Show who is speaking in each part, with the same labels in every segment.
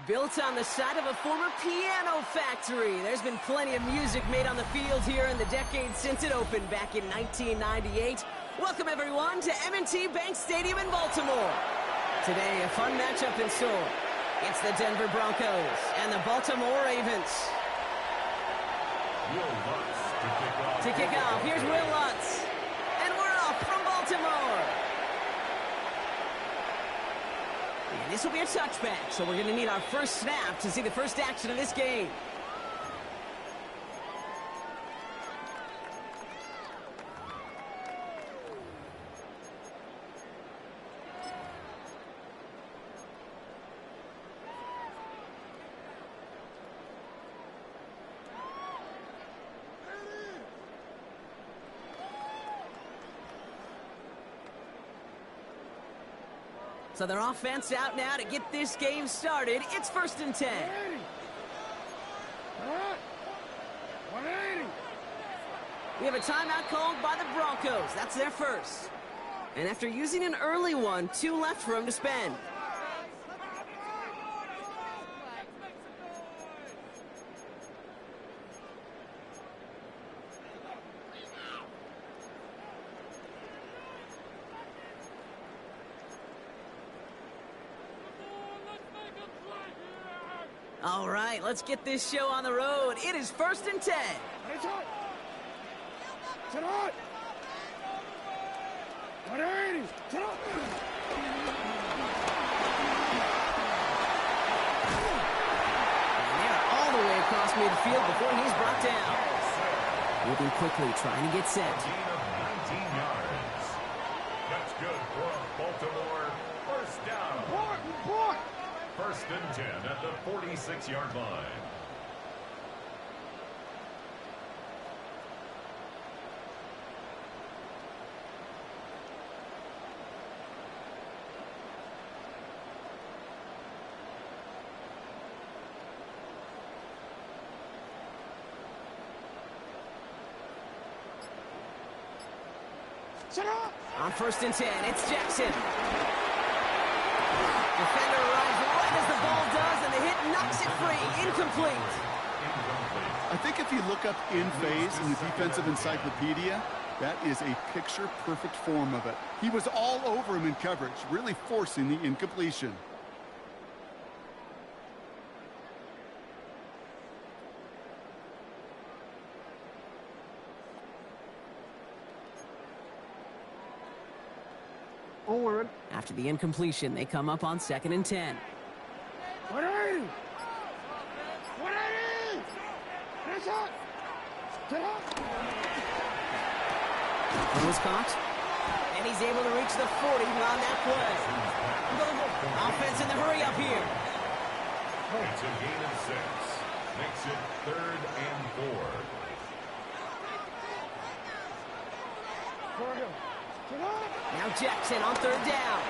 Speaker 1: Built on the side of a former piano factory, there's been plenty of music made on the field here in the decade since it opened back in 1998. Welcome, everyone, to M&T Bank Stadium in Baltimore. Today, a fun matchup in store. It's the Denver Broncos and the Baltimore Ravens. To kick off, here's Will Lutz. And we're off from Baltimore. And this will be a touchback, so we're going to need our first snap to see the first action of this game. So their offense out now to get this game started. It's 1st and 10. 180. We have a timeout called by the Broncos. That's their first. And after using an early one, 2 left for him to spend. All right, let's get this show on the road. It is 1st and 10. And they're all the way across midfield before he's brought down. Moving quickly, trying to get set.
Speaker 2: Gain of 19 yards. That's good for Baltimore. First down. 1st and 10 at the 46-yard line.
Speaker 1: On 1st and 10, it's Jackson. Defender arrives right as the ball does, and the hit knocks it free. Incomplete.
Speaker 3: I think if you look up in phase in the defensive encyclopedia, that is a picture-perfect form of it. He was all over him in coverage, really forcing the incompletion.
Speaker 1: After the incompletion, they come up on 2nd and 10. He was caught, and he's able to reach the 40 on that play. Offense in the hurry up here.
Speaker 2: It's a gain of 6. Makes it 3rd and 4.
Speaker 1: Now Jackson on 3rd down.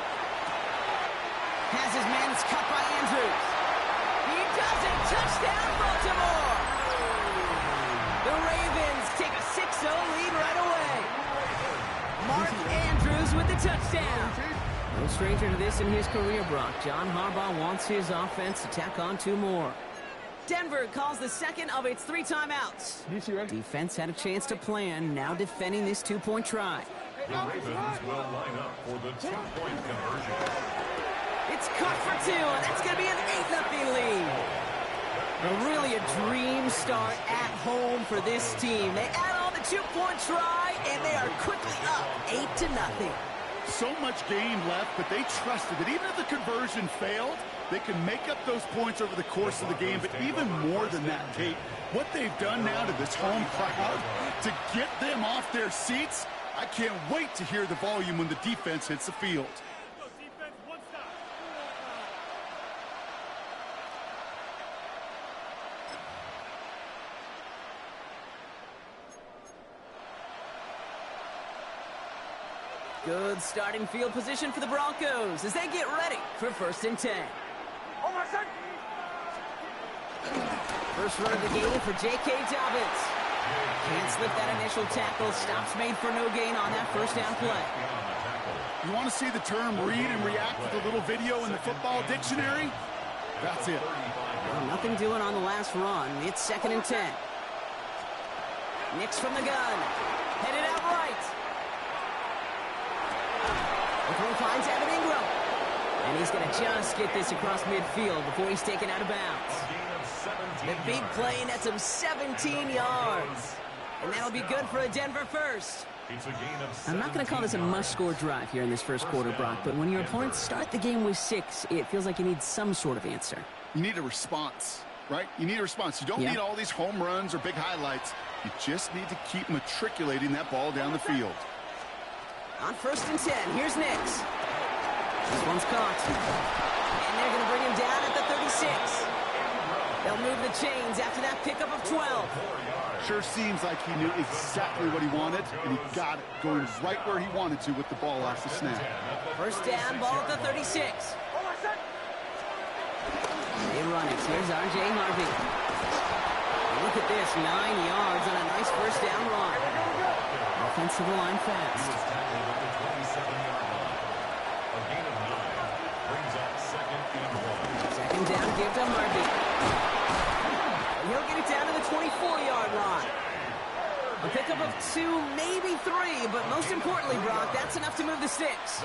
Speaker 1: Has his man, it's cut by Andrews. He does it! Touchdown, Baltimore! The Ravens take a 6-0 lead right away. Mark Andrews with the touchdown. No stranger to this in his career, Brock. John Harbaugh wants his offense to tack on 2 more. Denver calls the second of its 3 timeouts. Defense had a chance to plan, now defending this 2-point try.
Speaker 2: The Ravens will line up for the 2-point conversion.
Speaker 1: It's caught for 2, and that's going to be an 8-0 lead. Really a dream start at home for this team. They add on the 2-point try, and they are quickly up 8-0.
Speaker 3: So much game left, but they trusted that even if the conversion failed, they can make up those points over the course of the game. But even more than that, Kate, what they've done now to this home crowd to get them off their seats, I can't wait to hear the volume when the defense hits the field.
Speaker 1: Good starting field position for the Broncos as they get ready for 1st and 10. First run of the game for J.K. Dobbins. Can't slip that initial tackle. Stops made for no gain on that 1st down play.
Speaker 3: You want to see the term read and react with a little video in the football dictionary? That's it.
Speaker 1: Well, nothing doing on the last run. It's 2nd and 10. Nix from the gun. Headed out right. The throw finds Evan Ingram. And he's going to just get this across midfield before he's taken out of bounds. The big play nets him 17 yards. And that'll be good for a Denver first. I'm not going to call this a must-score drive here in this first quarter, Brock, but when your opponents start the game with 6, it feels like you need some sort of answer.
Speaker 3: You need a response, right? You need a response. You don't need all these home runs or big highlights. You just need to keep matriculating that ball down the field.
Speaker 1: On 1st and 10, here's Nix. This one's caught. And they're going to bring him down at the 36. They'll move the chains after that pickup of 12.
Speaker 3: Sure seems like he knew exactly what he wanted, and he got it, going right where he wanted to with the ball off the snap.
Speaker 1: 1st down, ball at the 36. They run it. Here's R.J. Harvey. Look at this, 9 yards on a nice 1st down run. Offensive line fast. Second down, give to Harvey. He'll get it down to the 24-yard line. A pickup of 2, maybe 3, but most importantly, Brock, that's enough to move the sticks.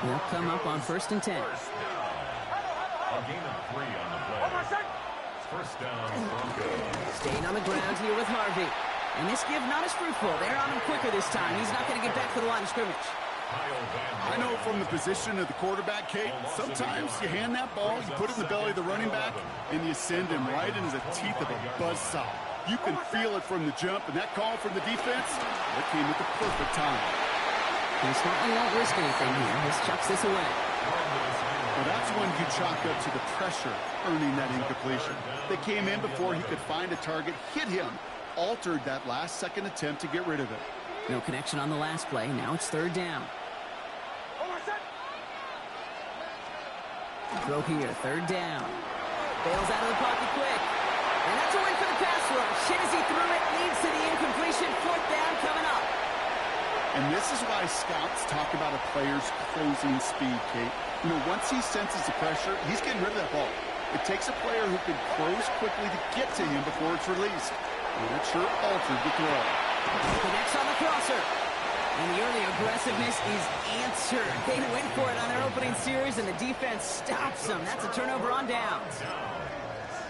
Speaker 1: They'll come up on 1st and 10.
Speaker 2: A gain of 3 on the play. 1st down, Broncos.
Speaker 1: Staying on the ground here with Harvey. And this give not as fruitful. They're on him quicker this time. He's not going to get back to the line of scrimmage.
Speaker 3: I know from the position of the quarterback, Kate, sometimes you hand that ball, you put it in the belly of the running back, and you send him right into the teeth of a buzzsaw. You can feel it from the jump, and that call from the defense, that came at the perfect time.
Speaker 1: He certainly won't risk anything here. Just chucks this away.
Speaker 3: Well, that's when you chalk up to the pressure, earning that incompletion. They came in before he could find a target, hit him, altered that last-second attempt to get rid of it.
Speaker 1: No connection on the last play. Now it's 3rd down. Throw here, 3rd down. Bails out of the pocket quick. And that's a win for the pass rush. Hit as he threw it, leads to the incompletion. 4th down coming up.
Speaker 3: And this is why scouts talk about a player's closing speed, Kate. You know, once he senses the pressure, he's getting rid of that ball. It takes a player who can close quickly to get to him before it's released. And that sure altered the throw.
Speaker 1: Connects on the crosser. And the early aggressiveness is answered. They went for it on their opening series, and the defense stops them. That's a turnover on downs.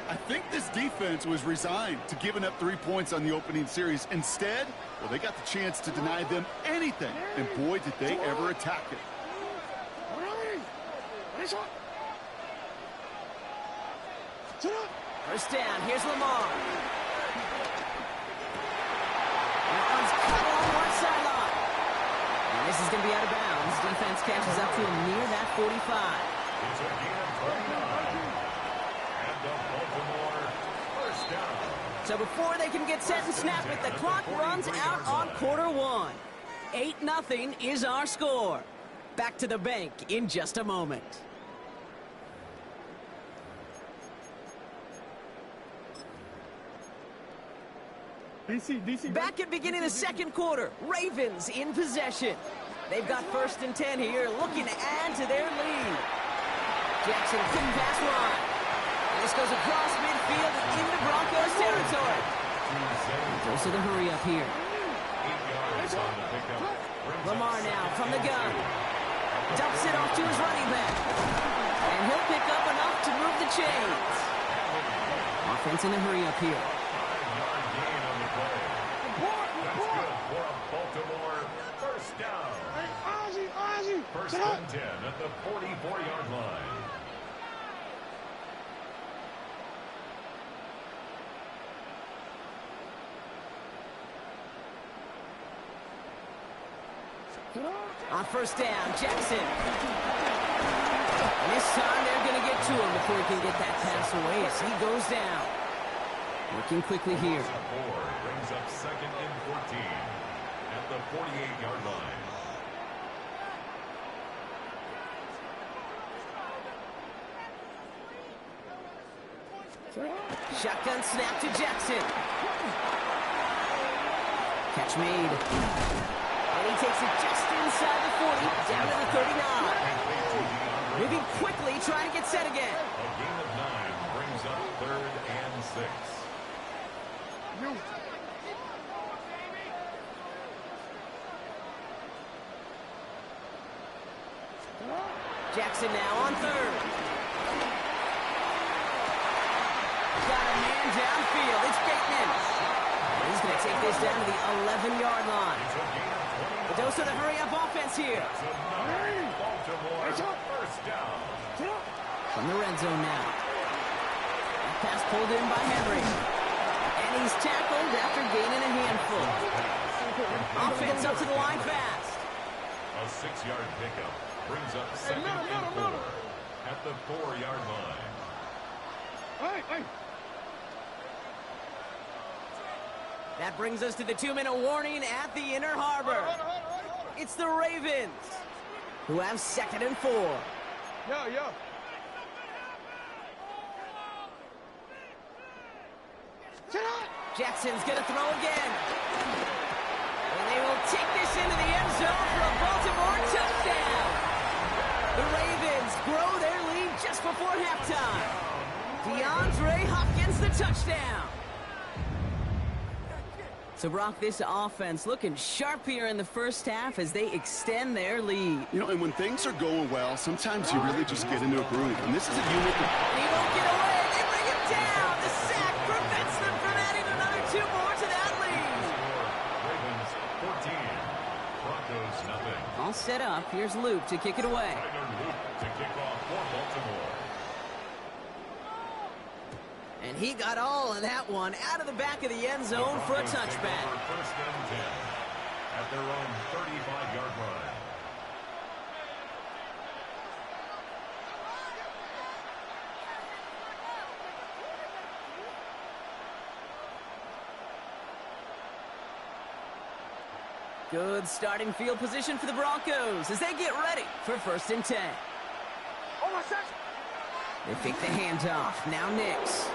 Speaker 3: I think this defense was resigned to giving up 3 points on the opening series. Instead, well, they got the chance to deny them anything. And boy, did they ever attack it.
Speaker 1: 1st down, here's Lamar. That one's cut along one sideline. And this is going to be out of bounds. Defense catches up to him near that 45.
Speaker 2: It's a gain of 39. And the Baltimore 1st down.
Speaker 1: So before they can get set and snap it, the clock runs out on quarter 1. 8-0 is our score. Back to the bank in just a moment. Back at beginning of the 2nd quarter, Ravens in possession. They've got 1st and 10 here, looking to add to their lead. Jackson couldn't pass wide. And this goes across midfield and into Broncos territory. Goes to the hurry up here. Lamar now from the gun. Dumps it off to his running back. And he'll pick up enough to move the chains. Offense in a hurry up here.
Speaker 2: Baltimore 1st down. 1st and 10 at the 44-yard line.
Speaker 1: On 1st down, Jackson. And this time they're going to get to him before he can get that pass away as he goes down. Working quickly here.
Speaker 2: Brings up 2nd and 14 at the 48-yard line.
Speaker 1: Shotgun snap to Jackson. Catch made. And he takes it just inside the 40, down to the 39. Moving quickly, trying to get set again.
Speaker 2: A gain of 9 brings up 3rd and 6.
Speaker 1: Jackson now on 3rd. Got a man downfield. It's Bateman. He's going to take this down to the 11-yard line. The dose of the hurry-up offense here.
Speaker 2: Baltimore, first down.
Speaker 1: From the red zone now. That pass pulled in by Henry. And he's tackled after gaining a handful. Offense up to the line fast.
Speaker 2: A 6-yard pickup brings up 2nd and 4 at the 4-yard line.
Speaker 1: That brings us to the 2-minute warning at the Inner Harbor. It's the Ravens, who have 2nd and 4. Jackson's going to throw again. And they will take this into the end zone for a Baltimore touchdown. The Ravens grow their lead just before halftime. DeAndre Hopkins, the touchdown. So, Brock, this offense looking sharp here in the first half as they extend their lead.
Speaker 3: You know, and when things are going well, sometimes you really just get into a groove. And this is a unit that...
Speaker 1: And he won't get away. They bring him down. The sack prevents them from adding another 2 more to that lead.
Speaker 2: Ravens 14, Broncos nothing.
Speaker 1: All set up. Here's Luke to kick it away.
Speaker 2: Luke to kick off for Baltimore.
Speaker 1: And he got all of that one out of the back of the end zone for a touchback.
Speaker 2: First and 10 at their own 35-yard line.
Speaker 1: Good starting field position for the Broncos as they get ready for 1st and 10. They fake the handoff. Now Nix.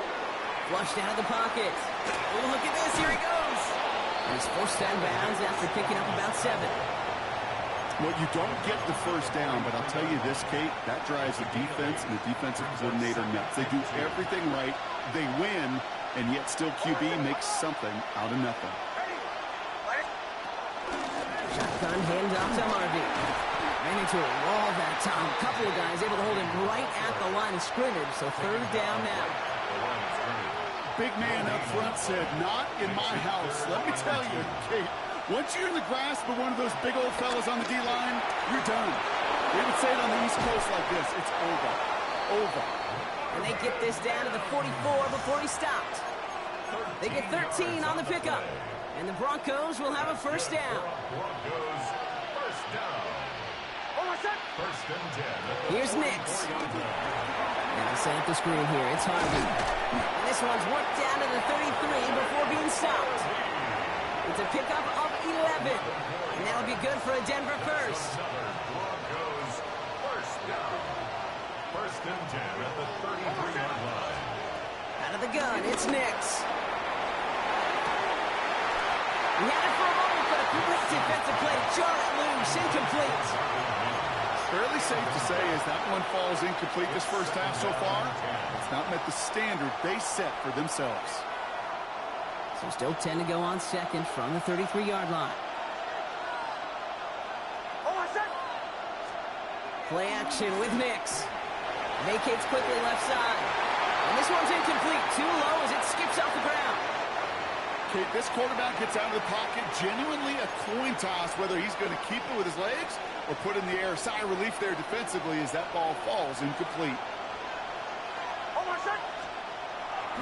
Speaker 1: Flushed out of the pocket. Oh, look at this. Here he goes. And he's forced out of bounds after picking up about 7.
Speaker 3: Well, you don't get the first down, but I'll tell you this, Kate, that drives the defense and the defensive coordinator nuts. They do everything right. They win, and yet still QB makes something out of nothing.
Speaker 1: Shotgun handoff to Harvey. Ran into a wall that time. A couple of guys able to hold him right at the line of scrimmage, so 3rd down now.
Speaker 3: Big man up front said, not in my house. Let me tell you, Kate, once you're in the grasp of one of those big old fellas on the D-line, you're done. They would say it on the East Coast like this, it's over. Over.
Speaker 1: And they get this down to the 44 before he stopped. They get 13 on the pickup. And the Broncos will have a first down.
Speaker 2: Broncos first down. First and 10.
Speaker 1: Here's Nix. Now set up the screen here. It's Harvey. And this one's worked down to the 33 before being stopped. It's a pickup of 11. And that'll be good for a Denver first.
Speaker 2: Broncos first down. First and 10 at the 33-yard line.
Speaker 1: Out of the gun, it's Nix. He had it for a moment, but a great defensive play. Jar it loose, incomplete.
Speaker 3: Fairly safe to say as that one falls incomplete this first half so far, it's not met the standard they set for themselves.
Speaker 1: So still 10 to go on 2nd from the 33-yard line. Play action with Nix. Vacates quickly left side. And this one's incomplete. Too low as it skips off the ground.
Speaker 3: Okay, this quarterback gets out of the pocket, genuinely a coin toss whether he's going to keep it with his legs or put in the air. Sigh of relief there defensively as that ball falls incomplete.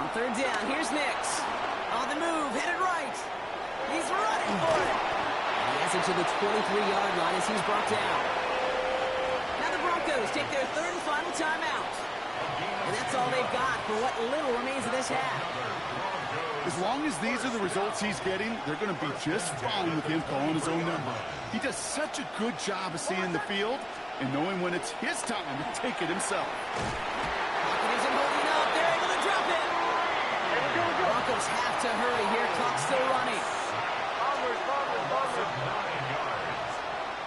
Speaker 1: On 3rd down, here's Nix. On the move, headed right. He's running for it. And he has it to the 23-yard line as he's brought down. Now the Broncos take their 3rd and final timeout. And that's all they've got for what little remains of this half.
Speaker 3: As long as these are the results he's getting, they're going to be just fine with him calling his own number. He does such a good job of seeing the field and knowing when it's his time to take it himself.
Speaker 1: Pocket isn't holding up. They're able to drop it. Broncos have to hurry here. Clock still running.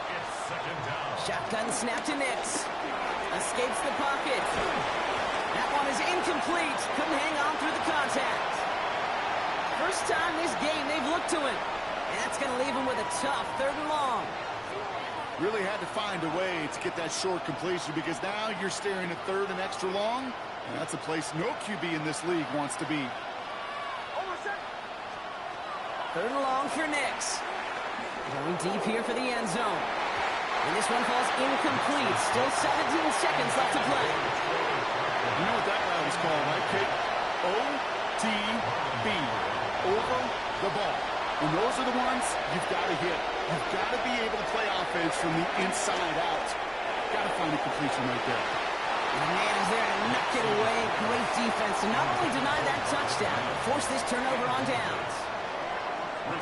Speaker 2: It's 2nd down.
Speaker 1: Shotgun snap to Nix. Escapes the pocket. That one is incomplete. Couldn't hang on through the contact. First time this game they've looked to him. And that's going to leave him with a tough 3rd and long.
Speaker 3: Really had to find a way to get that short completion because now you're staring at 3rd and extra long. And that's a place no QB in this league wants to be.
Speaker 1: 3rd and long for Nix. Going deep here for the end zone. And this one falls incomplete. Still 17 seconds left to play.
Speaker 3: You know what that route is called, right, Kate? OTB. Over the ball. And those are the ones you've got to hit. You've got to be able to play offense from the inside out. Got to find a completion right there.
Speaker 1: And the man is there to knock it away. Great defense to not only deny that touchdown, but force this turnover on downs.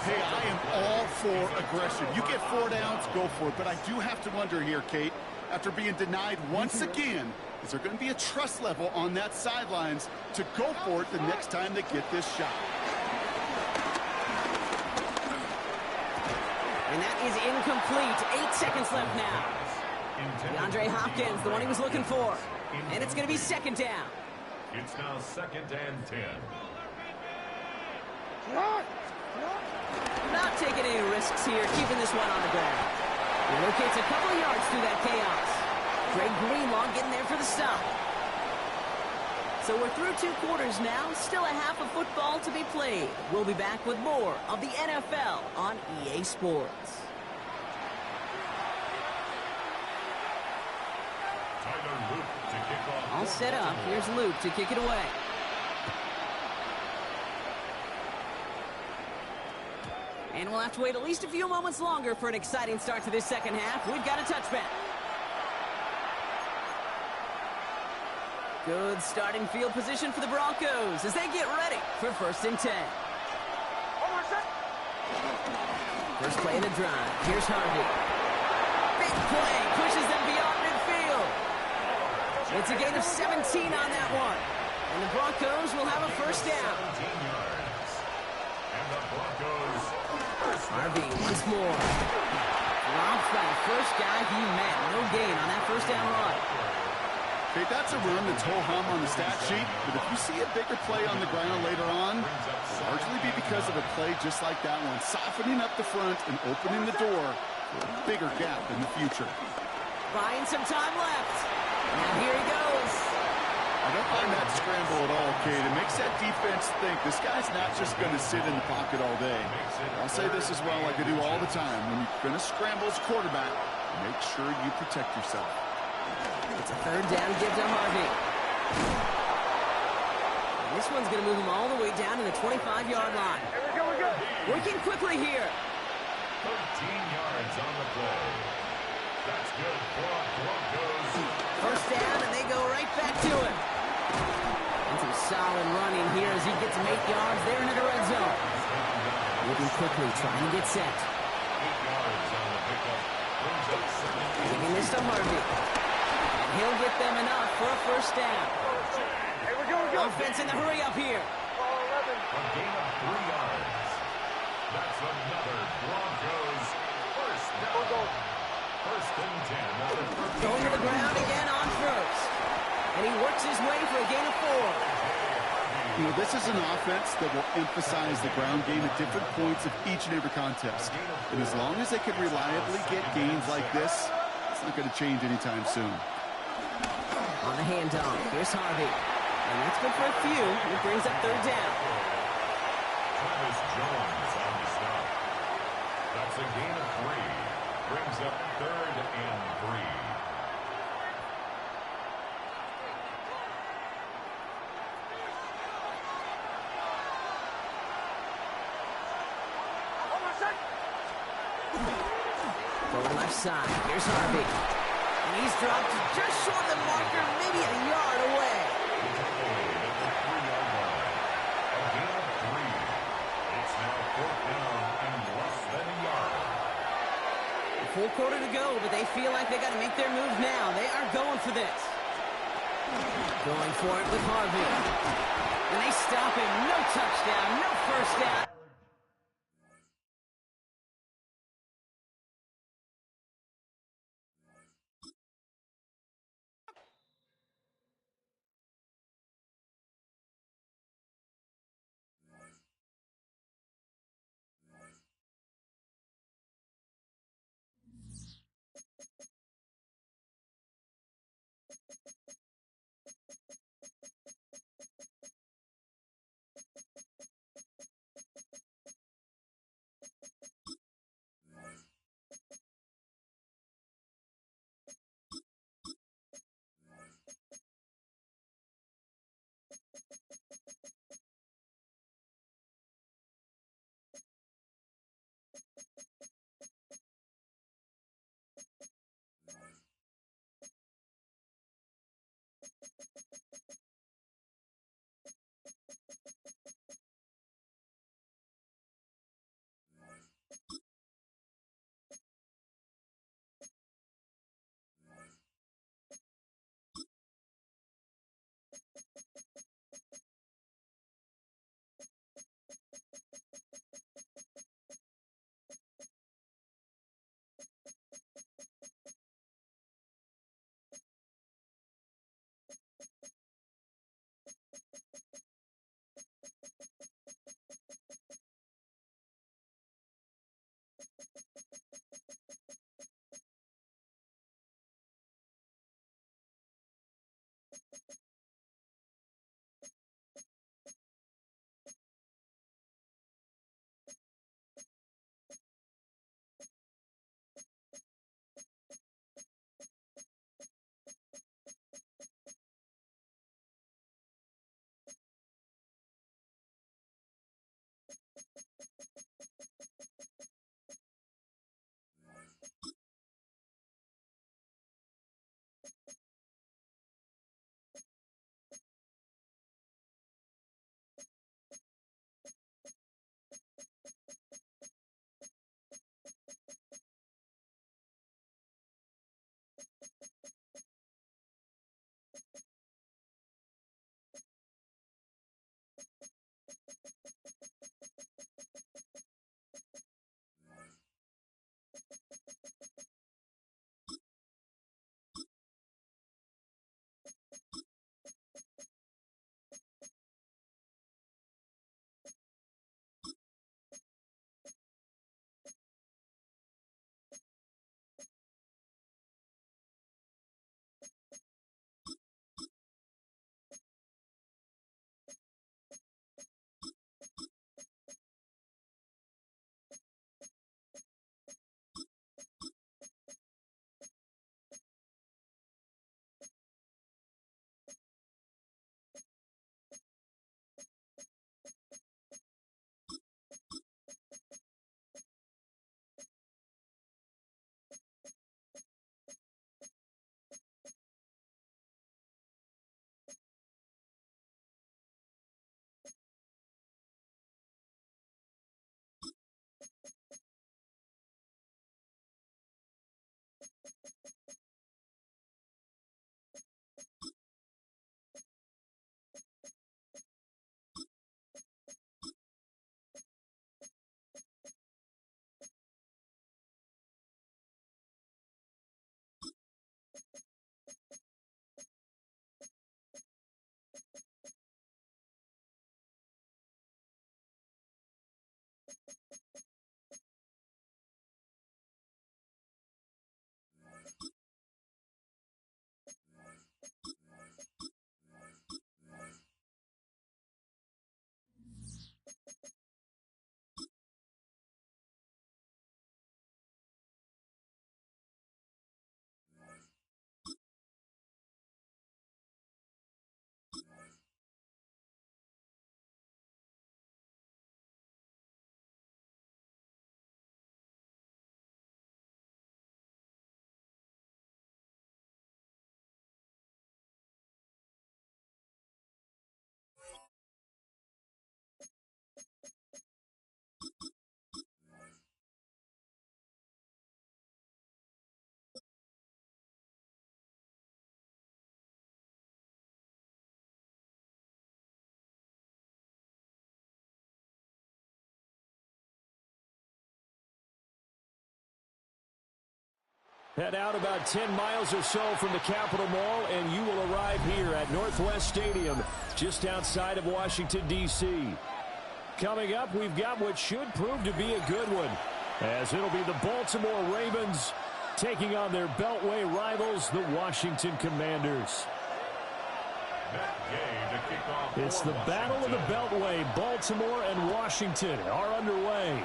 Speaker 3: Hey, I am all for aggression. You get 4 downs, go for it. But I do have to wonder here, Kate, after being denied once again, is there going to be a trust level on that sidelines to go for it the next time they get this shot?
Speaker 1: And that is incomplete. 8 seconds left now. DeAndre Hopkins, the one he was looking for. And it's going to be 2nd down.
Speaker 2: It's now 2nd and 10.
Speaker 1: Not taking any risks here, keeping this one on the ground. He locates a couple of yards through that chaos. Greg Greenlaw getting there for the stop. So we're through 2 quarters now, still a half of football to be played. We'll be back with more of the NFL on EA Sports. All set up. Here's Luke to kick it away. And we'll have to wait at least a few moments longer for an exciting start to this 2nd half. We've got a touchback. Good starting field position for the Broncos as they get ready for 1st and 10. First play of the drive. Here's Harvey. Big play. Pushes them beyond midfield. It's a gain of 17 on that one. And the Broncos will have a 1st down.
Speaker 2: And the Broncos.
Speaker 1: Harvey once more. Drops by the first guy he met. No gain on that 1st down run.
Speaker 3: Okay, that's a run that's ho-hum on the stat sheet, but if you see a bigger play on the ground later on, it'll largely be because of a play just like that one, softening up the front and opening the door for a bigger gap in the future.
Speaker 1: Buying some time left. And here he goes.
Speaker 3: I don't mind that scramble at all, Kate. It makes that defense think this guy's not just going to sit in the pocket all day. I'll say this as well like I do all the time. When you're going to scramble as quarterback, make sure you protect yourself.
Speaker 1: It's a 3rd down give to Harvey. And this one's going to move him all the way down to the 25-yard line. Working quickly here.
Speaker 2: 13 yards on the play. That's good for Broncos.
Speaker 1: 1st down, and they go right back to him. And some solid running here as he gets some 8 yards there into the red zone. Moving quickly, trying to get set.
Speaker 2: 8 yards on the pickup. Brings up 7.
Speaker 1: Giving this to Harvey. And he'll get them enough for a 1st down. Offense in the hurry up here.
Speaker 2: A gain of 3 yards. That's another Broncos 1st down. 1st and 10.
Speaker 1: Going to the ground again on 1st. And he works his way for a gain of 4.
Speaker 3: You know, this is an offense that will emphasize the ground game at different points of each and every contest. And as long as they can reliably get gains like this, it's not going to change anytime soon.
Speaker 1: On the handoff, here's Harvey. And that's good for a few. It brings up 3rd down.
Speaker 2: Travis Jones on the stop. That's a gain of 3. Brings up 3rd and 3.
Speaker 1: Going left side. Here's Harvey. And he's dropped just short of the marker, maybe a yard away.
Speaker 2: At the 3-yard line. A gain of 3. It's now 4th down and less than a yard.
Speaker 1: A full quarter to go, but they feel like they got to make their move now. They are going for this. Going for it with Harvey. And they stop him. No touchdown, no 1st down.
Speaker 4: Head out about 10 miles or so from the Capitol Mall, and you will arrive here at Northwest Stadium, just outside of Washington, D.C. Coming up, we've got what should prove to be a good one, as it'll be the Baltimore Ravens taking on their Beltway rivals, the Washington Commanders. It's the Battle of the Beltway. Baltimore and Washington are underway.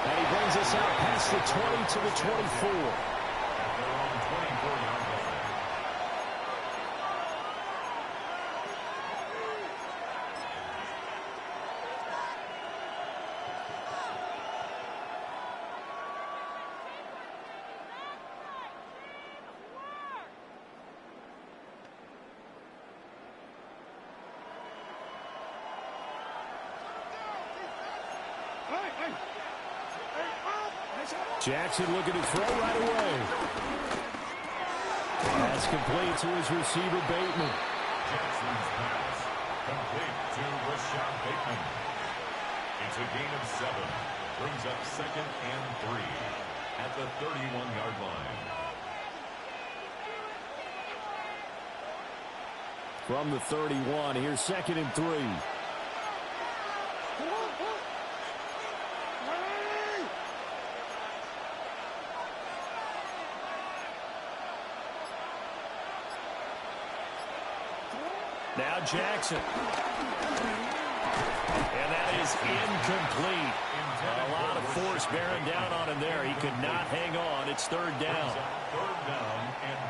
Speaker 4: And he brings us out past the 20 to the 24. Jackson looking to throw right away. That's complete to his receiver, Bateman.
Speaker 2: Jackson's pass complete to Rashad Bateman. It's a gain of 7. Brings up 2nd and 3 at the 31-yard line.
Speaker 4: From the 31, here's 2nd and 3. Now Jackson. And that is incomplete. A lot of force bearing down on him there. He could not hang on. It's 3rd down.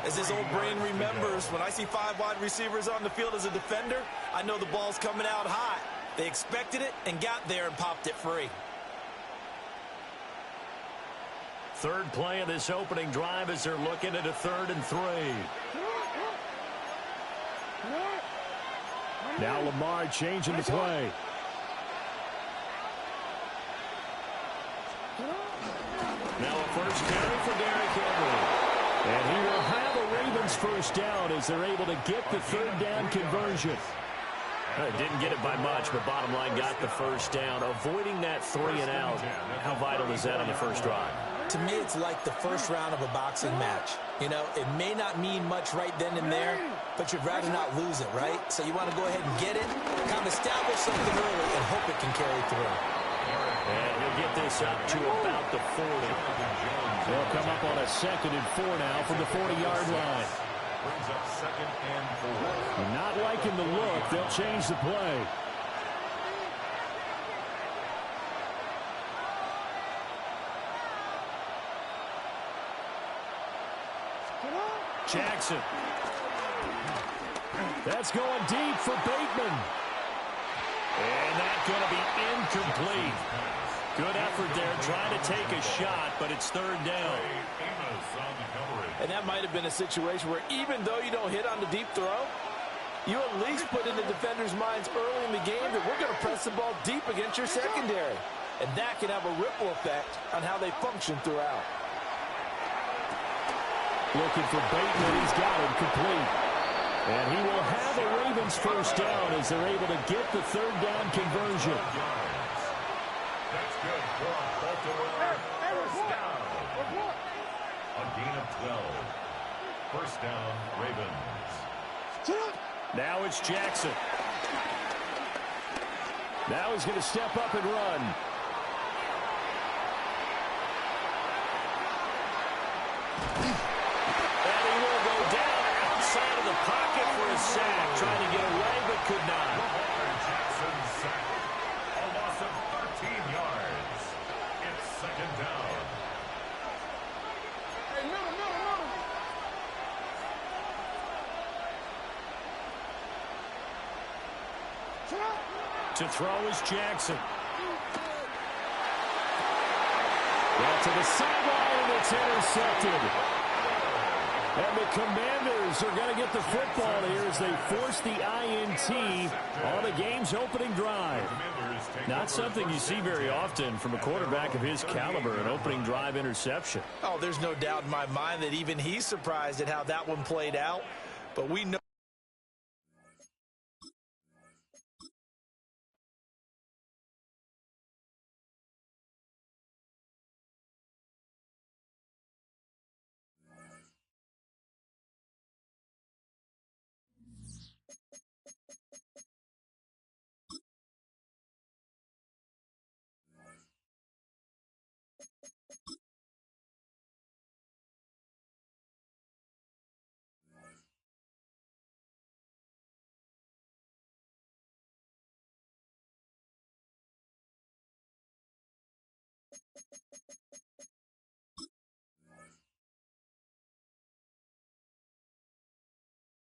Speaker 5: As his old brain remembers, when I see 5 wide receivers on the field as a defender, I know the ball's coming out high. They expected it and got there and popped it free.
Speaker 4: 3rd play of this opening drive as they're looking at a 3rd and 3. Now Lamar changing the play. Now a first carry for Derrick Henry. And he will have a Ravens first down as they're able to get the 3rd down conversion. Didn't get it by much, but bottom line got the first down. Avoiding that 3 and out. How vital is that on the first drive?
Speaker 5: To me, it's like the first round of a boxing match. You know, it may not mean much right then and there, but you'd rather not lose it, right? So you want to go ahead and get it, kind of establish something early, and hope it can carry through.
Speaker 4: And he'll get this up to about the 40. They'll come up on a 2nd and 4 now from the 40-yard line.
Speaker 2: Brings up 2nd and 4.
Speaker 4: Not liking the look. They'll change the play. Jackson. That's going deep for Bateman. And that's going to be incomplete. Good effort there, trying to take a shot, but it's 3rd down.
Speaker 5: And that might have been a situation where even though you don't hit on the deep throw, you at least put in the defenders' minds early in the game that we're going to press the ball deep against your secondary. And that can have a ripple effect on how they function throughout.
Speaker 4: Looking for Bateman. He's got him complete. And he will have a Ravens first down as they're able to get the 3rd down conversion.
Speaker 2: That's good for Baltimore. First down. A gain of 12. First down, Ravens.
Speaker 4: Now it's Jackson. Now he's going to step up and run. Pocket for a sack, trying to get away, but could not.
Speaker 2: Jackson sack. A loss of 13 yards. It's 2nd down.
Speaker 4: To throw is Jackson. Well, to the sideline, and it's intercepted. And the Commanders are going to get the football here as they force the INT on the game's opening drive. Not something you see very often from a quarterback of his caliber, an opening drive interception.
Speaker 5: Oh, there's no doubt in my mind that even he's surprised at how that one played out. But we know